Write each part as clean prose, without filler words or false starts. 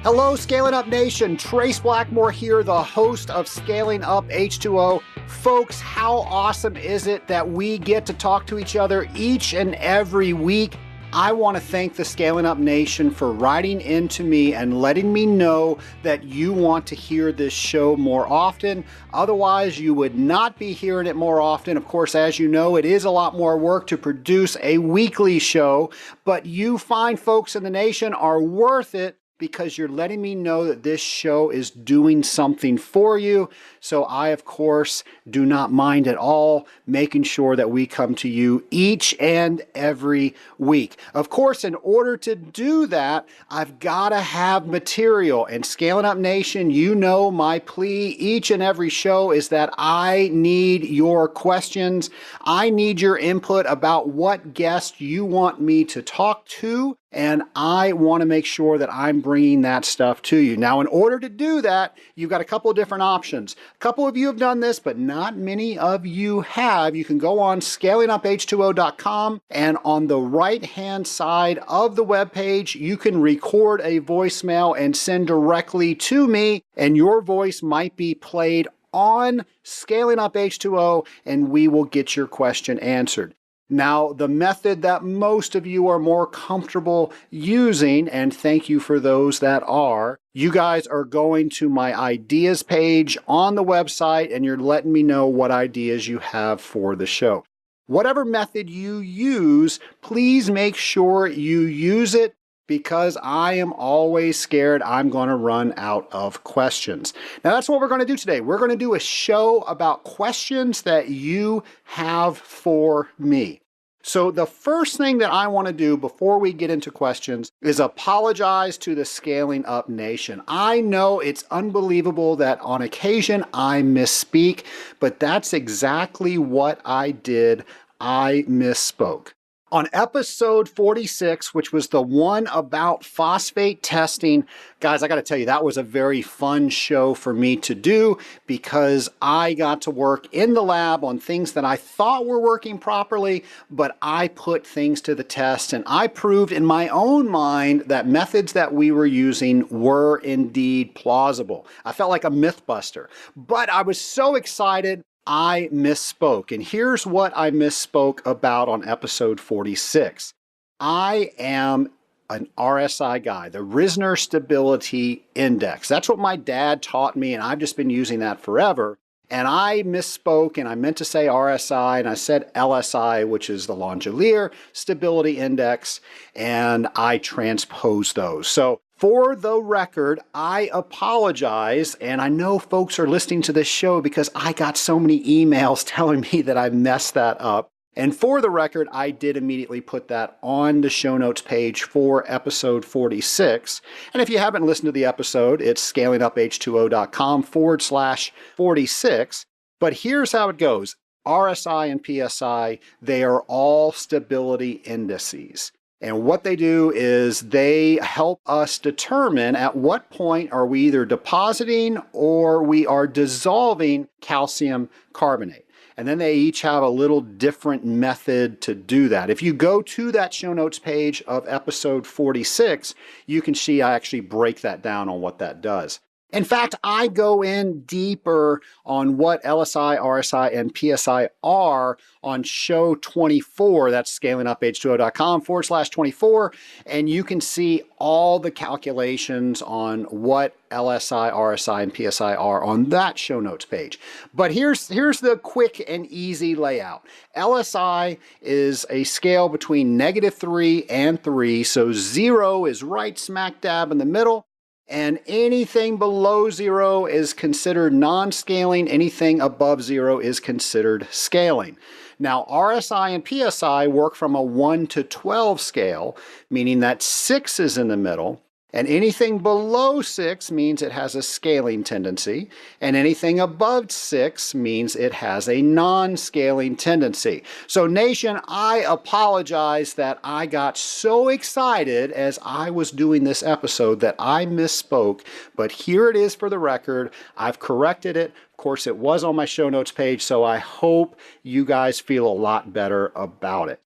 Hello, Scaling Up Nation. Trace Blackmore here, the host of Scaling Up H2O. Folks, how awesome is it that we get to talk to each other each and every week? I want to thank the Scaling Up Nation for writing into me and letting me know that you want to hear this show more often. Otherwise, you would not be hearing it more often. Of course, as you know, it is a lot more work to produce a weekly show, but you fine folks in the nation are worth it because you're letting me know that this show is doing something for you. So I, of course, do not mind at all making sure that we come to you each and every week. Of course, in order to do that, I've got to have material. And Scaling Up Nation, you know my plea each and every show is that I need your questions. I need your input about what guest you want me to talk to. And I want to make sure that I'm bringing that stuff to you. Now, in order to do that, you've got a couple of different options. A couple of you have done this, but not many of you have. You can go on scalinguph2o.com, and on the right-hand side of the webpage, you can record a voicemail and send directly to me, and your voice might be played on Scaling Up H2O, and we will get your question answered. Now, the method that most of you are more comfortable using, and thank you for those that are, you guys are going to my ideas page on the website and you're letting me know what ideas you have for the show. Whatever method you use, please make sure you use it because I am always scared I'm going to run out of questions. Now, that's what we're going to do today. We're going to do a show about questions that you have for me. So the first thing that I want to do before we get into questions is apologize to the Scaling Up Nation. I know it's unbelievable that on occasion I misspeak, but that's exactly what I did. I misspoke. On episode 46, which was the one about phosphate testing, guys, I got to tell you, that was a very fun show for me to do because I got to work in the lab on things that I thought were working properly, but I put things to the test and I proved in my own mind that methods that we were using were indeed plausible. I felt like a myth buster, but I was so excited. I misspoke, and here's what I misspoke about on episode 46. I am an RSI guy, the Risner Stability Index. That's what my dad taught me, and I've just been using that forever. And I misspoke, and I meant to say RSI, and I said LSI, which is the Langelier Stability Index, and I transposed those. So for the record, I apologize, and I know folks are listening to this show because I got so many emails telling me that I messed that up. And for the record, I did immediately put that on the show notes page for episode 46. And if you haven't listened to the episode, it's scalinguph2o.com/46. But here's how it goes. RSI and PSI, they are all stability indices. And what they do is they help us determine at what point are we either depositing or we are dissolving calcium carbonate. And then they each have a little different method to do that. If you go to that show notes page of episode 46, you can see I actually break that down on what that does. In fact, I go in deeper on what LSI, RSI, and PSI are on show 24. That's scalinguph2o.com/24. And you can see all the calculations on what LSI, RSI, and PSI are on that show notes page. But here's the quick and easy layout. LSI is a scale between -3 and 3. So 0 is right smack dab in the middle. And anything below 0 is considered non-scaling. Anything above 0 is considered scaling. Now, RSI and PSI work from a 1 to 12 scale, meaning that 6 is in the middle. And anything below 6 means it has a scaling tendency, and anything above 6 means it has a non-scaling tendency. So nation, I apologize that I got so excited as I was doing this episode that I misspoke, but here it is for the record. I've corrected it. Of course, it was on my show notes page, so I hope you guys feel a lot better about it.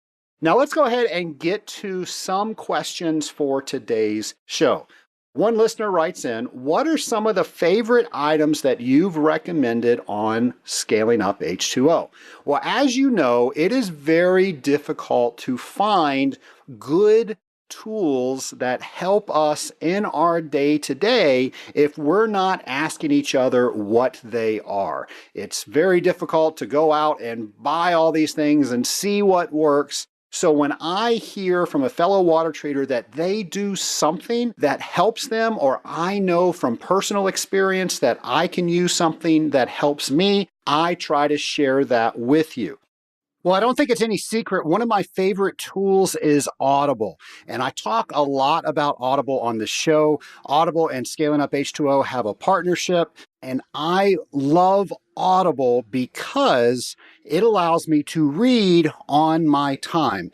Now let's go ahead and get to some questions for today's show. One listener writes in, what are some of the favorite items that you've recommended on scaling up H2O? Well, as you know, it is very difficult to find good tools that help us in our day to day if we're not asking each other what they are. It's very difficult to go out and buy all these things and see what works. So when I hear from a fellow water trader that they do something that helps them, or I know from personal experience that I can use something that helps me, I try to share that with you. Well, I don't think it's any secret. One of my favorite tools is Audible. And I talk a lot about Audible on the show. Audible and Scaling Up H2O have a partnership. And I love Audible because it allows me to read on my time.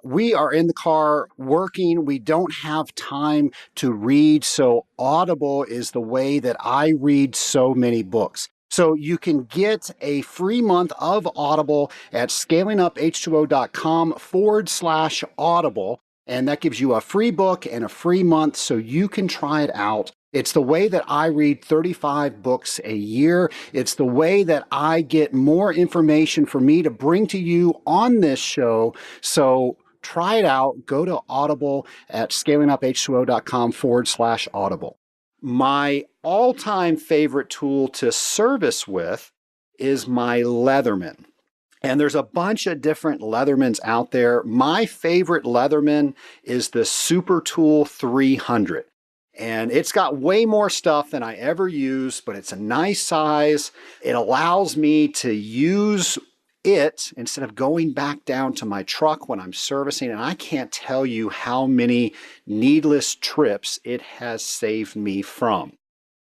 We are in the car working. We don't have time to read. So Audible is the way that I read so many books. So you can get a free month of Audible at scalinguph2o.com/Audible. And that gives you a free book and a free month so you can try it out. It's the way that I read 35 books a year. It's the way that I get more information for me to bring to you on this show. So try it out. Go to Audible at scalinguph2o.com/Audible. My all-time favorite tool to service with is my Leatherman. And there's a bunch of different Leathermans out there. My favorite Leatherman is the Super Tool 300. And it's got way more stuff than I ever use, but it's a nice size. It allows me to use it instead of going back down to my truck when I'm servicing. And I can't tell you how many needless trips it has saved me from.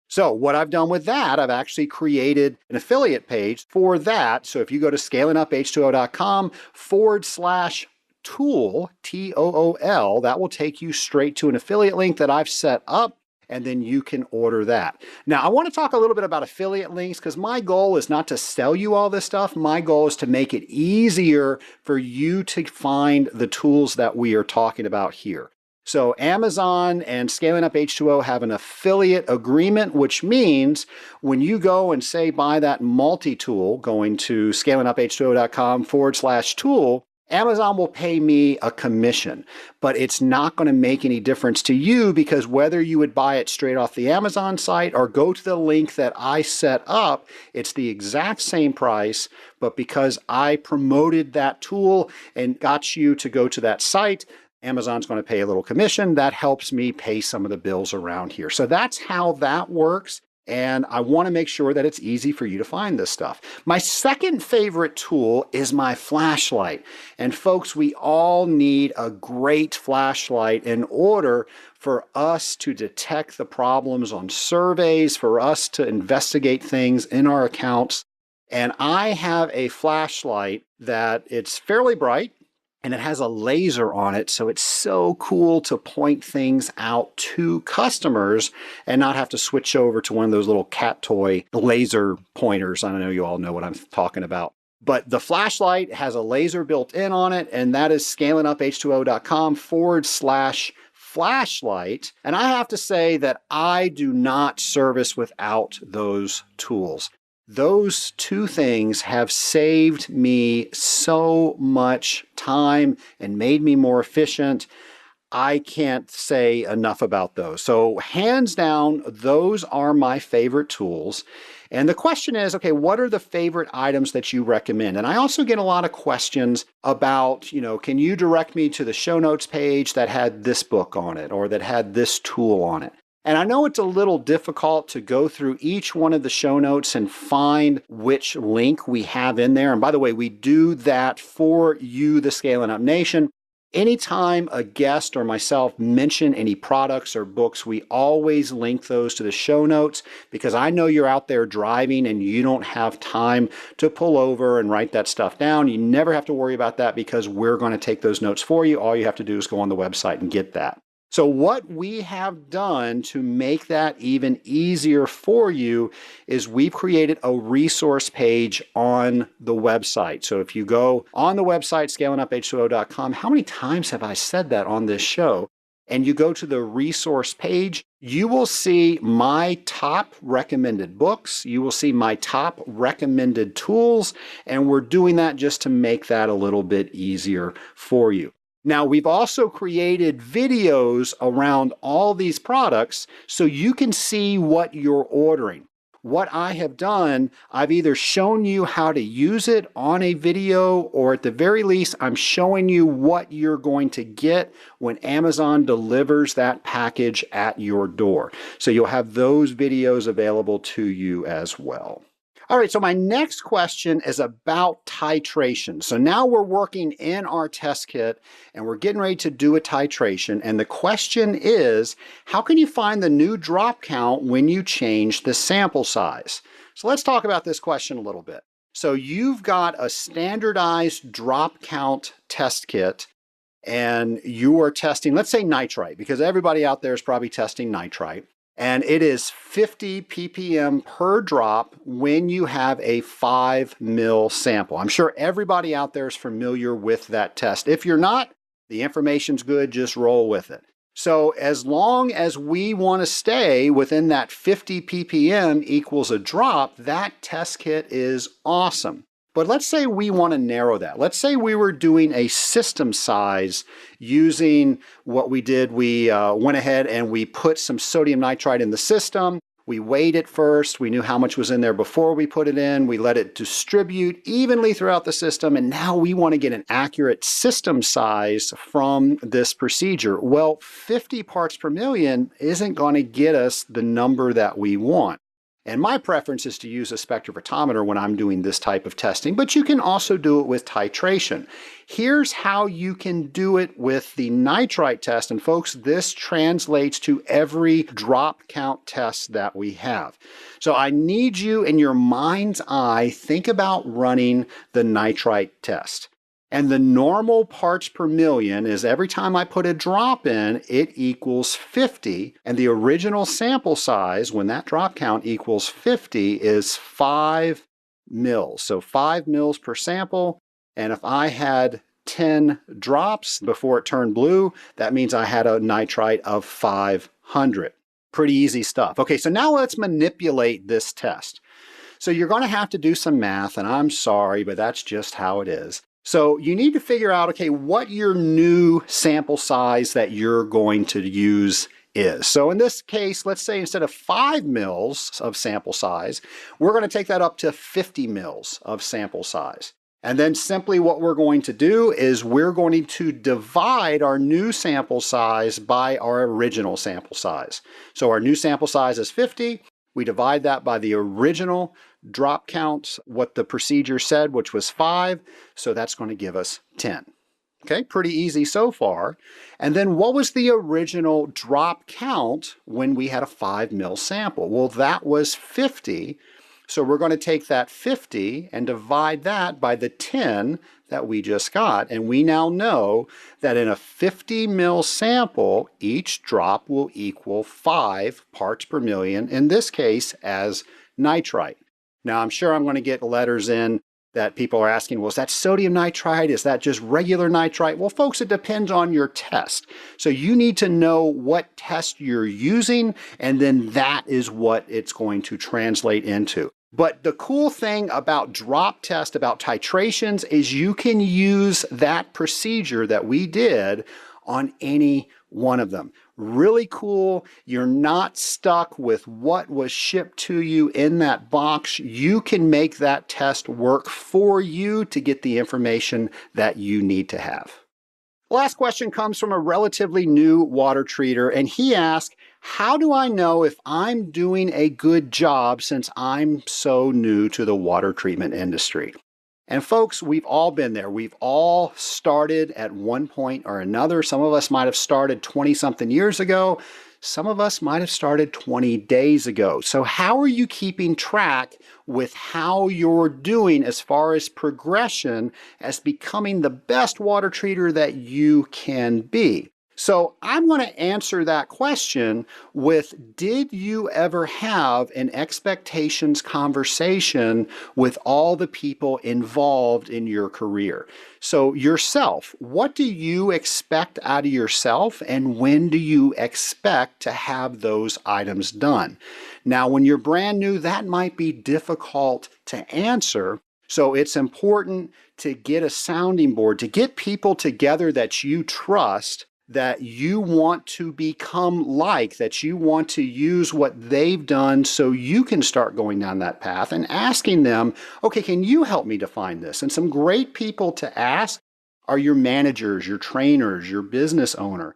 So what I've done with that, I've actually created an affiliate page for that. So if you go to scalinguph2o.com/tool, TOOL, that will take you straight to an affiliate link that I've set up, and then you can order that. Now, I want to talk a little bit about affiliate links because my goal is not to sell you all this stuff. My goal is to make it easier for you to find the tools that we are talking about here. So Amazon and Scaling Up H2O have an affiliate agreement, which means when you go and say buy that multi-tool, going to scalinguph2o.com/tool, Amazon will pay me a commission, but it's not going to make any difference to you because whether you would buy it straight off the Amazon site or go to the link that I set up, it's the exact same price, but because I promoted that tool and got you to go to that site, Amazon's going to pay a little commission. That helps me pay some of the bills around here. So that's how that works. And I want to make sure that it's easy for you to find this stuff. My second favorite tool is my flashlight. And folks, we all need a great flashlight in order for us to detect the problems on surveys, for us to investigate things in our accounts. And I have a flashlight that it's fairly bright. And it has a laser on it, so it's so cool to point things out to customers and not have to switch over to one of those little cat toy laser pointers. I know you all know what I'm talking about. But the flashlight has a laser built in on it, and that is scalinguph2o.com/flashlight. And I have to say that I do not service without those tools. Those two things have saved me so much time and made me more efficient. I can't say enough about those. So hands down, those are my favorite tools. And the question is, okay, what are the favorite items that you recommend? And I also get a lot of questions about, can you direct me to the show notes page that had this book on it or that had this tool on it? And I know it's a little difficult to go through each one of the show notes and find which link we have in there. And by the way, we do that for you, the Scaling Up Nation. Anytime a guest or myself mention any products or books, we always link those to the show notes because I know you're out there driving and you don't have time to pull over and write that stuff down. You never have to worry about that because we're going to take those notes for you. All you have to do is go on the website and get that. So what we have done to make that even easier for you is we've created a resource page on the website. So if you go on the website, scalinguph2o.com, how many times have I said that on this show? And you go to the resource page, you will see my top recommended books. You will see my top recommended tools, and we're doing that just to make that a little bit easier for you. Now, we've also created videos around all these products so you can see what you're ordering. What I have done, I've either shown you how to use it on a video, or at the very least, I'm showing you what you're going to get when Amazon delivers that package at your door. So you'll have those videos available to you as well. All right, so my next question is about titration. So now we're working in our test kit and we're getting ready to do a titration. And the question is, how can you find the new drop count when you change the sample size? So let's talk about this question a little bit. So you've got a standardized drop count test kit and you are testing, let's say nitrite, because everybody out there is probably testing nitrite. And it is 50 ppm per drop when you have a 5 ml sample. I'm sure everybody out there is familiar with that test. If you're not, the information's good, just roll with it. So as long as we want to stay within that 50 ppm equals a drop, that test kit is awesome. But let's say we want to narrow that. Let's say we were doing a system size using what we did. We went ahead and we put some sodium nitrite in the system. We weighed it first. We knew how much was in there before we put it in. We let it distribute evenly throughout the system. And now we want to get an accurate system size from this procedure. Well, 50 parts per million isn't going to get us the number that we want. And my preference is to use a spectrophotometer when I'm doing this type of testing, but you can also do it with titration. Here's how you can do it with the nitrite test. And folks, this translates to every drop count test that we have. So I need you in your mind's eye, think about running the nitrite test. And the normal parts per million is every time I put a drop in, it equals 50. And the original sample size, when that drop count equals 50, is 5 mils. So 5 mils per sample. And if I had 10 drops before it turned blue, that means I had a nitrite of 500. Pretty easy stuff. Okay, so now let's manipulate this test. So you're going to have to do some math, and I'm sorry, but that's just how it is. So you need to figure out, okay, what your new sample size that you're going to use is. So in this case, let's say instead of 5 mils of sample size, we're going to take that up to 50 mils of sample size. And then simply what we're going to do is we're going to divide our new sample size by our original sample size. So our new sample size is 50. We divide that by the original drop count, what the procedure said, which was 5. So that's going to give us 10. Okay, pretty easy so far. And then what was the original drop count when we had a 5 mil sample? Well, that was 50. So we're going to take that 50 and divide that by the 10 that we just got. And we now know that in a 50 mil sample, each drop will equal 5 parts per million, in this case as nitrite. Now, I'm sure I'm going to get letters in that people are asking, well, is that sodium nitrite? Is that just regular nitrite? Well, folks, it depends on your test. So you need to know what test you're using, and then that is what it's going to translate into. But the cool thing about drop test, about titrations, is you can use that procedure that we did on any one of them. Really cool. You're not stuck with what was shipped to you in that box. You can make that test work for you to get the information that you need to have. Last question comes from a relatively new water treater, and he asked, how do I know if I'm doing a good job since I'm so new to the water treatment industry? And folks, we've all been there. We've all started at one point or another. Some of us might have started 20-something years ago. Some of us might have started 20 days ago. So how are you keeping track with how you're doing as far as progression as becoming the best water treater that you can be? So I'm going to answer that question with, did you ever have an expectations conversation with all the people involved in your career? So yourself, what do you expect out of yourself, and when do you expect to have those items done? Now, when you're brand new, that might be difficult to answer. So it's important to get a sounding board, to get people together that you trust, that you want to become like, that you want to use what they've done so you can start going down that path, and asking them, okay, can you help me define this? And some great people to ask are your managers, your trainers, your business owner.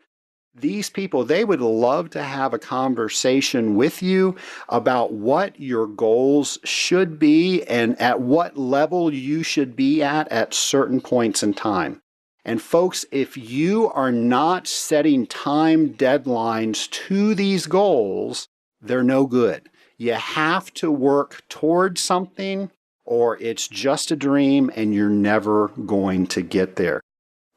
These people, they would love to have a conversation with you about what your goals should be and at what level you should be at certain points in time. And folks, if you are not setting time deadlines to these goals, they're no good. You have to work towards something, or it's just a dream and you're never going to get there.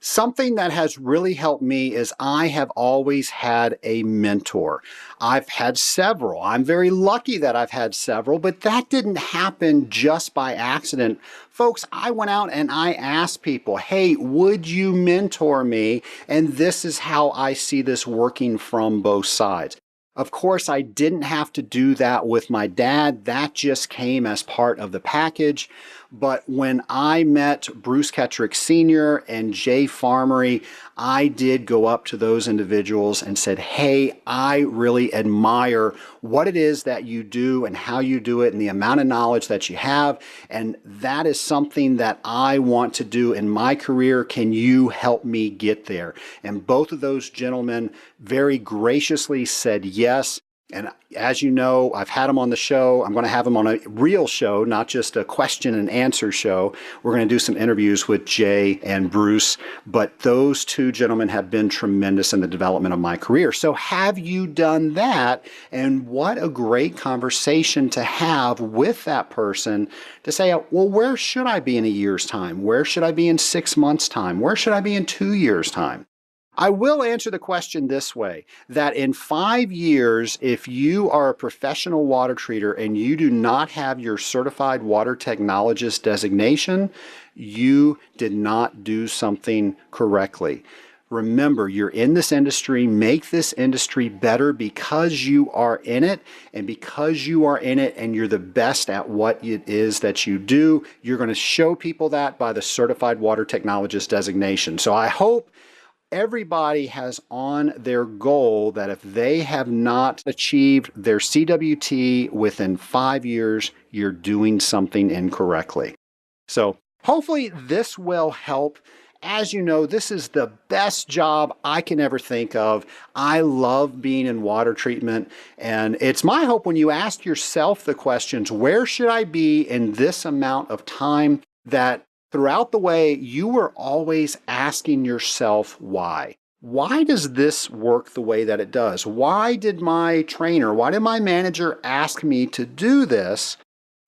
Something that has really helped me is I have always had a mentor. I've had several. I'm very lucky that I've had several, but that didn't happen just by accident. Folks, I went out and I asked people, hey, would you mentor me? And this is how I see this working from both sides. Of course, I didn't have to do that with my dad. That just came as part of the package. But when I met Bruce Kettrick Sr. and Jay Farmery, I did go up to those individuals and said, hey, I really admire what it is that you do and how you do it and the amount of knowledge that you have. And that is something that I want to do in my career. Can you help me get there? And both of those gentlemen very graciously said yes. And as you know, I've had them on the show. I'm going to have them on a real show, not just a question and answer show. We're going to do some interviews with Jay and Bruce, but those two gentlemen have been tremendous in the development of my career. So have you done that? And what a great conversation to have with that person to say, well, where should I be in a year's time? Where should I be in 6 months' time? Where should I be in 2 years' time? I will answer the question this way, that in 5 years, if you are a professional water treater and you do not have your certified water technologist designation, you did not do something correctly. Remember, you're in this industry. Make this industry better because you are in it. And because you are in it and you're the best at what it is that you do, you're going to show people that by the certified water technologist designation. So I hope everybody has on their goal that if they have not achieved their CWT within 5 years, you're doing something incorrectly. So hopefully this will help. As you know, this is the best job I can ever think of. I love being in water treatment, and it's my hope when you ask yourself the questions, where should I be in this amount of time, that throughout the way, you were always asking yourself why. Why does this work the way that it does? Why did my trainer, why did my manager ask me to do this?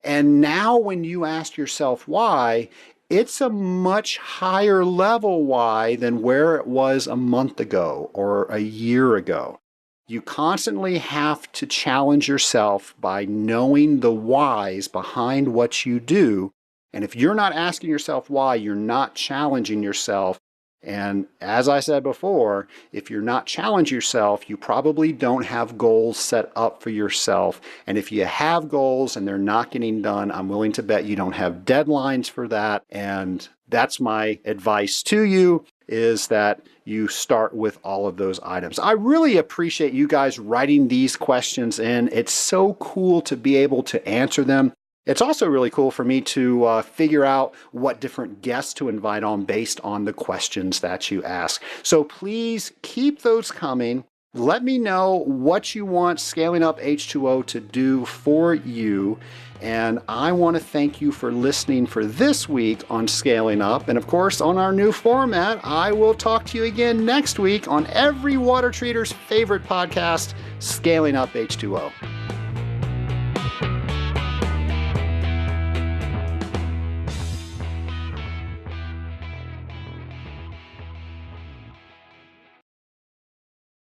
And now when you ask yourself why, it's a much higher level why than where it was a month ago or a year ago. You constantly have to challenge yourself by knowing the whys behind what you do. And if you're not asking yourself why, you're not challenging yourself. And as I said before, if you're not challenging yourself, you probably don't have goals set up for yourself. And if you have goals and they're not getting done, I'm willing to bet you don't have deadlines for that. And that's my advice to you, is that you start with all of those items. I really appreciate you guys writing these questions in. It's so cool to be able to answer them. It's also really cool for me to figure out what different guests to invite on based on the questions that you ask. So please keep those coming. Let me know what you want Scaling Up H2O to do for you. And I want to thank you for listening for this week on Scaling Up. And of course, on our new format, I will talk to you again next week on every water treater's favorite podcast, Scaling Up H2O.